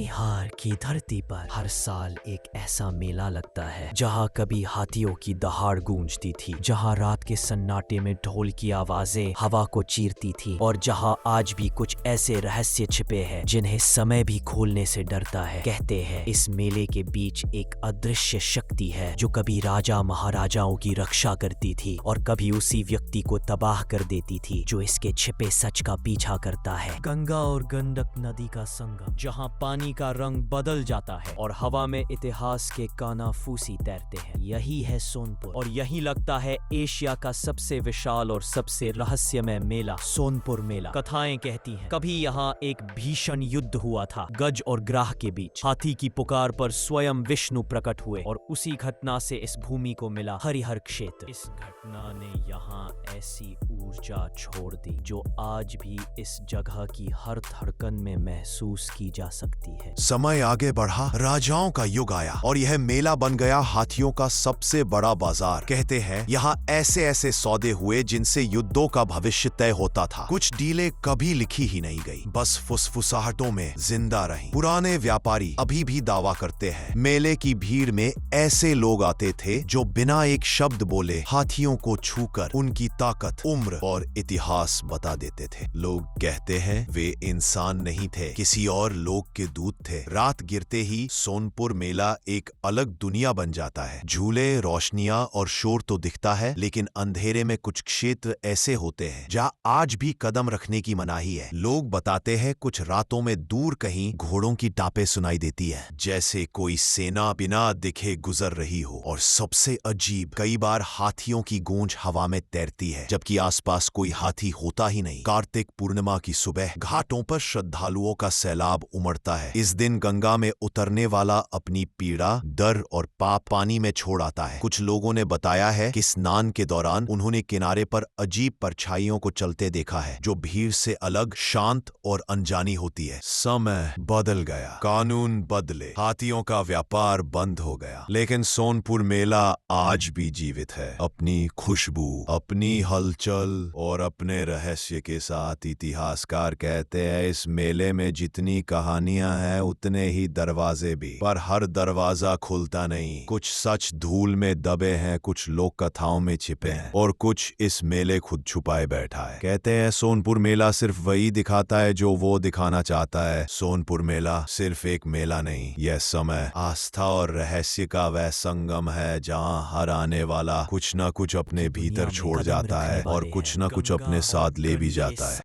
बिहार की धरती पर हर साल एक ऐसा मेला लगता है जहाँ कभी हाथियों की दहाड़ गूंजती थी, जहाँ रात के सन्नाटे में ढोल की आवाजें हवा को चीरती थी और जहाँ आज भी कुछ ऐसे रहस्य छिपे हैं जिन्हें समय भी खोलने से डरता है। कहते हैं इस मेले के बीच एक अदृश्य शक्ति है जो कभी राजा महाराजाओं की रक्षा करती थी और कभी उसी व्यक्ति को तबाह कर देती थी जो इसके छिपे सच का पीछा करता है। गंगा और गंडक नदी का संगम, जहाँ पानी का रंग बदल जाता है और हवा में इतिहास के कानाफूसी तैरते हैं, यही है सोनपुर। और यही लगता है एशिया का सबसे विशाल और सबसे रहस्यमय मेला, सोनपुर मेला। कथाएं कहती हैं कभी यहाँ एक भीषण युद्ध हुआ था गज और ग्राह के बीच। हाथी की पुकार पर स्वयं विष्णु प्रकट हुए और उसी घटना से इस भूमि को मिला हरिहर क्षेत्र। इस घटना ने यहाँ ऐसी ऊर्जा छोड़ दी जो आज भी इस जगह की हर धड़कन में महसूस की जा सकती है। समय आगे बढ़ा, राजाओं का युग आया और यह मेला बन गया हाथियों का सबसे बड़ा बाजार। कहते हैं यहाँ ऐसे ऐसे सौदे हुए जिनसे युद्धों का भविष्य तय होता था। कुछ डीलें कभी लिखी ही नहीं गई, बस फुसफुसाहटों में जिंदा रही। पुराने व्यापारी अभी भी दावा करते हैं मेले की भीड़ में ऐसे लोग आते थे जो बिना एक शब्द बोले हाथियों को छूकर उनकी ताकत, उम्र और इतिहास बता देते थे। लोग कहते हैं वे इंसान नहीं थे, किसी और लोग के दूत थे। रात गिरते ही सोनपुर मेला एक अलग दुनिया बन जाता है। झूले, रोशनियां और शोर तो दिखता है, लेकिन अंधेरे में कुछ क्षेत्र ऐसे होते हैं जहाँ आज भी कदम रखने की मनाही है। लोग बताते हैं कुछ रातों में दूर कहीं घोड़ों की टापें सुनाई देती है, जैसे कोई सेना बिना दिखे गुजर रही हो। और सबसे अजीब, कई बार हाथियों की गूंज हवा में तैरती है जबकि आसपास कोई हाथी होता ही नहीं। कार्तिक पूर्णिमा की सुबह घाटों पर श्रद्धालुओं का सैलाब उमड़ता है। इस दिन गंगा में उतरने वाला अपनी पीड़ा, डर और पाप पानी में छोड़ आता है। कुछ लोगों ने बताया है कि स्नान के दौरान उन्होंने किनारे पर अजीब परछाइयों को चलते देखा है जो भीड़ से अलग, शांत और अनजानी होती है। समय बदल गया, कानून बदले, हाथियों का व्यापार बंद हो गया, लेकिन सोनपुर मेला आज भी जीवित है, अपनी खुशबू, अपनी हलचल और अपने रहस्य के साथ। इतिहासकार कहते हैं इस मेले में जितनी कहानियां हैं उतने ही दरवाजे भी, पर हर दरवाजा खुलता नहीं। कुछ सच धूल में दबे हैं, कुछ लोक कथाओं में छिपे हैं और कुछ इस मेले खुद छुपाए बैठा है। कहते हैं सोनपुर मेला सिर्फ वही दिखाता है जो वो दिखाना चाहता है। सोनपुर मेला सिर्फ एक मेला नहीं, यह समय, आस्था और रहस्य का वह संगम है जहां हर आने वाला कुछ न कुछ अपने भीतर छोड़ जाता है और कुछ न कुछ अपने साथ ले भी जाता है।